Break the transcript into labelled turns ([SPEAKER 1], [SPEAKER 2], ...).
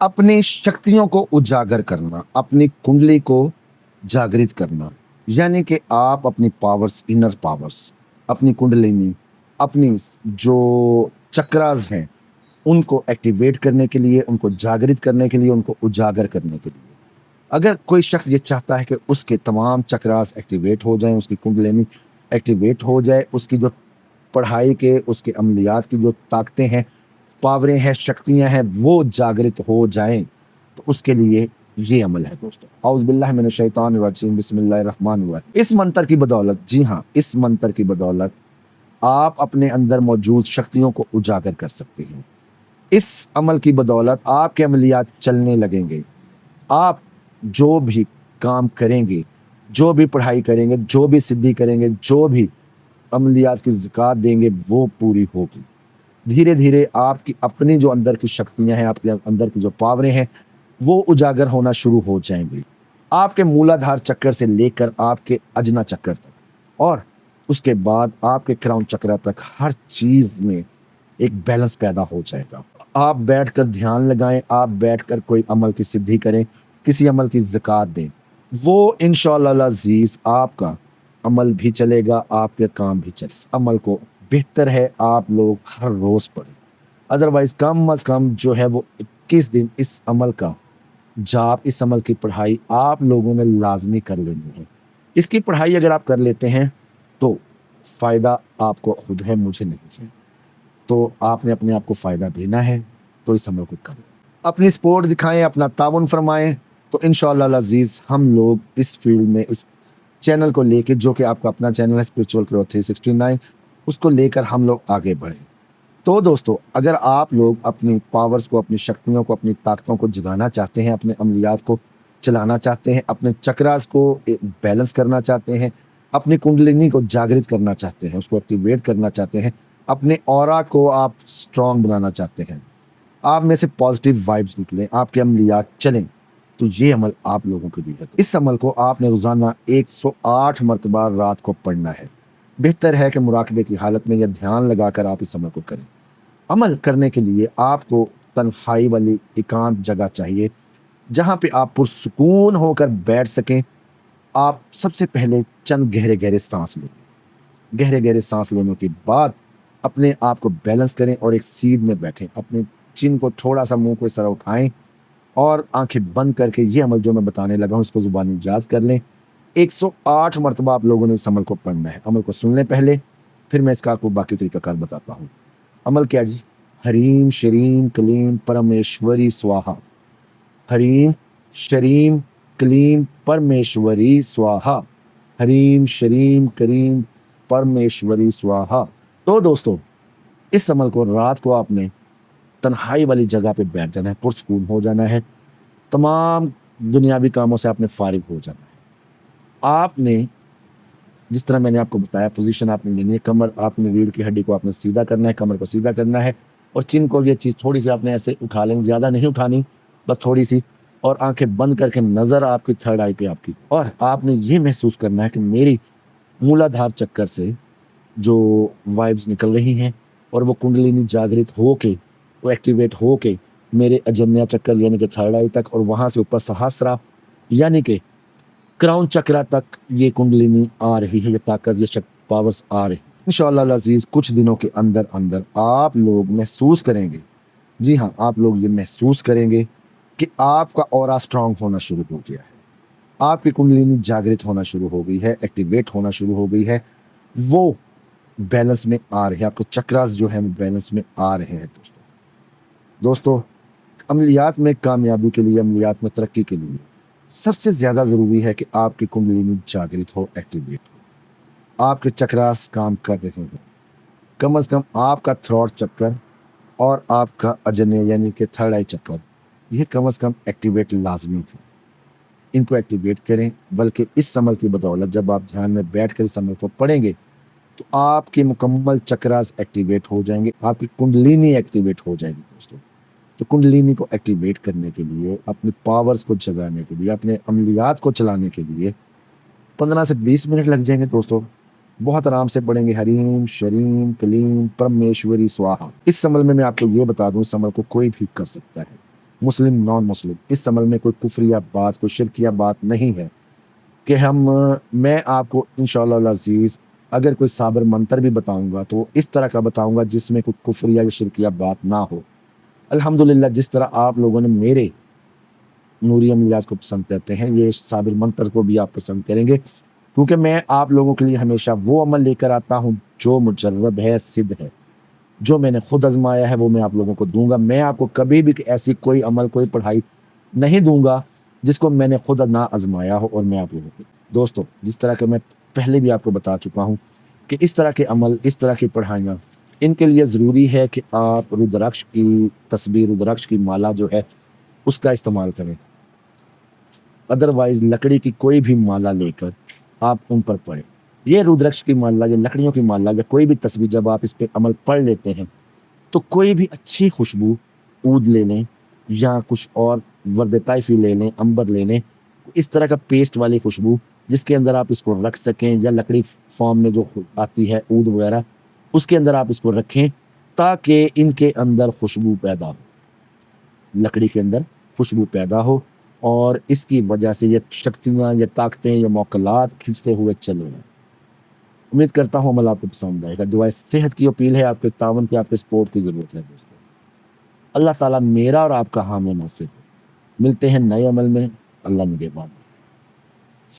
[SPEAKER 1] अपनी शक्तियों को उजागर करना, अपनी कुंडली को जागृत करना, यानी कि आप अपनी पावर्स, इनर पावर्स, अपनी कुंडलिनी, अपनी जो चक्रास हैं उनको एक्टिवेट करने के लिए, उनको जागृत करने के लिए, उनको उजागर करने के लिए। अगर कोई शख्स ये चाहता है कि उसके तमाम चक्रास एक्टिवेट हो जाएं, उसकी कुंडलिनी एक्टिवेट हो जाए, उसकी जो पढ़ाई के, उसके अमलियात की जो ताकतें हैं, पावरें हैं, शक्तियां हैं, वो जागृत हो जाएं, तो उसके लिए ये अमल है दोस्तों। औज़ बिल्लाहि मिनश शैतानिर रजीम, बिस्मिल्लाहिर रहमानिर रहीम। इस मंत्र की बदौलत, जी हाँ, इस मंत्र की बदौलत आप अपने अंदर मौजूद शक्तियों को उजागर कर सकते हैं। इस अमल की बदौलत आपके अमलियात चलने लगेंगे। आप जो भी काम करेंगे, जो भी पढ़ाई करेंगे, जो भी सिद्धि करेंगे, जो भी अमलियात की ज़कात देंगे, वो पूरी होगी। धीरे धीरे आपकी अपनी जो अंदर की शक्तियां हैं, आपके अंदर की जो पावरें हैं, वो उजागर होना शुरू हो जाएंगी। आपके मूलाधार चक्कर से लेकर आपके अजना चक्कर तक, और उसके बाद आपके क्राउन चक्र तक, हर चीज में एक बैलेंस पैदा हो जाएगा। आप बैठकर ध्यान लगाएं, आप बैठकर कोई अमल की सिद्धि करें, किसी अमल की ज़कात दें, वो इंशाअल्लाह अज़ीज़ आपका अमल भी चलेगा, आपके काम भी चले। अमल को बेहतर है आप लोग हर रोज़ पढ़ें, अदरवाइज़ कम अज़ कम जो है वो 21 दिन इस अमल का जाप, इस अमल की पढ़ाई आप लोगों ने लाज़मी कर लेनी है। इसकी पढ़ाई अगर आप कर लेते हैं तो फ़ायदा आपको खुद है, मुझे नहीं है। तो आपने अपने आप को फ़ायदा देना है, तो इस अमल को करें। अपनी सपोर्ट दिखाएँ, अपना ताउन फरमाएँ, तो इंशाअल्लाह अज़ीज़ हम लोग इस फ़ील्ड में, इस चैनल को लेके, जो कि आपका अपना चैनल है स्पिरिचुअल ग्रोथ 369, उसको लेकर हम लोग आगे बढ़ें। तो दोस्तों, अगर आप लोग अपनी पावर्स को, अपनी शक्तियों को, अपनी ताकतों को जगाना चाहते हैं, अपने अमलियात को चलाना चाहते हैं, अपने चक्रास को बैलेंस करना चाहते हैं, अपनी कुंडलिनी को जागृत करना चाहते हैं, उसको एक्टिवेट करना चाहते हैं, अपने ऑरा को आप स्ट्रॉन्ग बनाना चाहते हैं, आप में से पॉजिटिव वाइब्स निकलें, आपके अमलियात चलें, तो ये अमल आप लोगों के लिए है। इस अमल को आपने रोज़ाना 108 मरतबा रात को पढ़ना है। बेहतर है कि मुराकबे की हालत में या ध्यान लगाकर आप इस अमल को करें। अमल करने के लिए आपको तन्हाई वाली एकांत जगह चाहिए, जहाँ पे आप पुरसुकून होकर बैठ सकें। आप सबसे पहले चंद गहरे गहरे सांस लेंगे। गहरे गहरे सांस लेने के बाद अपने आप को बैलेंस करें और एक सीध में बैठें। अपने चिन को थोड़ा सा मुंह को इस तरह उठाएं और आंखें बंद करके ये अमल जो मैं बताने लगा हूँ इसको ज़ुबानी याद कर लें। 108 मरतबा आप लोगों ने इस अमल को पढ़ना है। अमल को सुन लें पहले, फिर मैं इसका आपको बाकी तरीक़ाकार बताता हूँ। अमल क्या जी? हरीम शरीम कलीम परमेश्वरी स्वाहा। हरीम शरीम कलीम परमेश्वरी स्वाहा। हरीम शरीम करीम परमेश्वरी स्वाहा। तो दोस्तों, इस अमल को रात को आपने तन्हाई वाली जगह पे बैठ जाना है, पुरसुकून हो जाना है, तमाम दुनियावी कामों से आपने फारिग हो जाना है। आपने जिस तरह मैंने आपको बताया पोजीशन आपने लेनी है, कमर आपने रीढ़ की हड्डी को आपने सीधा करना है, कमर को सीधा करना है, और चिन को ये चीज़ थोड़ी सी आपने ऐसे उठा लेनी, ज़्यादा नहीं उठानी, बस थोड़ी सी, और आंखें बंद करके नज़र आपकी थर्ड आई पे आपकी, और आपने ये महसूस करना है कि मेरी मूलाधार चक्कर से जो वाइब्स निकल रही हैं और वो कुंडलिनी जागृत हो के, वो एक्टिवेट हो के मेरे अजन्या चक्कर यानी कि थर्ड आई तक, और वहाँ से ऊपर सहस्रा यानी कि क्राउन चक्रा तक ये कुंडलिनी आ रही है, ये ताकत, ये पावर्स आ रही है। इंशाअल्लाह अज़ीज़ कुछ दिनों के अंदर अंदर आप लोग महसूस करेंगे, जी हाँ, आप लोग ये महसूस करेंगे कि आपका ऑरा स्ट्रांग होना शुरू हो गया है, आपकी कुंडलिनी जागृत होना शुरू हो गई है, एक्टिवेट होना शुरू हो गई है, वो बैलेंस में आ रहे हैं, आपके चक्रास जो है बैलेंस में आ रहे हैं। दोस्तों, अमलियात में कामयाबी के लिए, अमलियात में तरक्की के लिए सबसे ज़्यादा ज़रूरी है कि आपकी कुंडलिनी जागृत हो, एक्टिवेट हो, आपके चक्रास काम कर रहे हों। कम से कम आपका थ्रॉट चक्कर और आपका अजन्य यानी कि थर्ड आई चक्कर, ये कम से कम एक्टिवेट लाजमी है। इनको एक्टिवेट करें, बल्कि इस अमल की बदौलत जब आप ध्यान में बैठ कर इस अमल को पढ़ेंगे तो आपके मुकम्मल चक्रास एक्टिवेट हो जाएंगे, आपकी कुंडलिनी एक्टिवेट हो जाएगी। दोस्तों, तो कुंडलिनी को एक्टिवेट करने के लिए, अपनी पावर्स को जगाने के लिए, अपने अमलियात को चलाने के लिए 15 से 20 मिनट लग जाएंगे। दोस्तों, बहुत आराम से पढ़ेंगे हरीम शरीम कलीम परमेश्वरी स्वाहा। इस अमल में मैं आपको ये बता दूं, इस अमल को कोई भी कर सकता है, مسلم نان مسلم، اس عمل میں کوئی کفریہ بات، کوئی شرکیہ بات نہیں ہے کہ میں آپ کو انشاءاللہ العزیز اگر کوئی صابر منتر بھی بتاؤں گا تو اس طرح کا بتاؤں گا جس میں کوئی کفریہ یا شرکیہ بات نہ ہو۔ الحمدللہ جس طرح آپ لوگوں نے میرے نوری عملیات کو پسند کرتے ہیں، یہ صابر منتر کو بھی آپ پسند کریں گے، کیونکہ میں آپ لوگوں کے لیے ہمیشہ وہ عمل لے کر آتا ہوں جو مجرب ہے، صد ہے، جو میں نے خود آزمایا ہے وہ میں آپ لوگوں کو دوں گا۔ میں آپ کو کبھی بھی ایسی کوئی عمل، کوئی پڑھائی نہیں دوں گا جس کو میں نے خود نہ آزمایا ہو اور میں آپ لوگوں کو۔ دوستو جس طرح کہ میں پہلے بھی آپ کو بتا چکا ہوں کہ اس طرح کے عمل، اس طرح کی پڑھائیاں، ان کے لیے ضروری ہے کہ آپ رودرکش کی تصویر، رودرکش کی مالا جو ہے اس کا استعمال کریں، ادروائز لکڑی کی کوئی بھی مالا لے کر آپ ان پر پڑھیں۔ یہ رودرکش کی مالا یا لکڑیوں کی مالا یا کوئی بھی تصویر جب آپ اس پہ عمل پڑھ لیتے ہیں تو کوئی بھی اچھی خوشبو عود لے لیں یا کچھ اور ورد طائفی لے لیں، عنبر لے لیں، اس طرح کا پیسٹ والی خوشبو جس کے اندر آپ اس کو رکھ سکیں، یا لکڑی فارم میں جو آتی ہے عود وغیرہ اس کے اندر آپ اس کو رکھیں تاکہ ان کے اندر خوشبو پیدا ہو، لکڑی کے اندر خوشبو پیدا ہو، اور اس کی وجہ سے یہ شکتیاں یا طاقتیں یا موکلات کھنچتے ہوئے چلے ہیں۔ امید کرتا ہوں عمل آپ کو پسند آئے گا۔ دعائے صحت کی اپیل ہے، آپ کے تعاون کی، آپ کے سپورٹ کی ضرورت ہے دوستوں۔ اللہ تعالیٰ میرا اور آپ کا حامی ناصر ہو۔ ملتے ہیں نئے عمل میں، اللہ نگہبان۔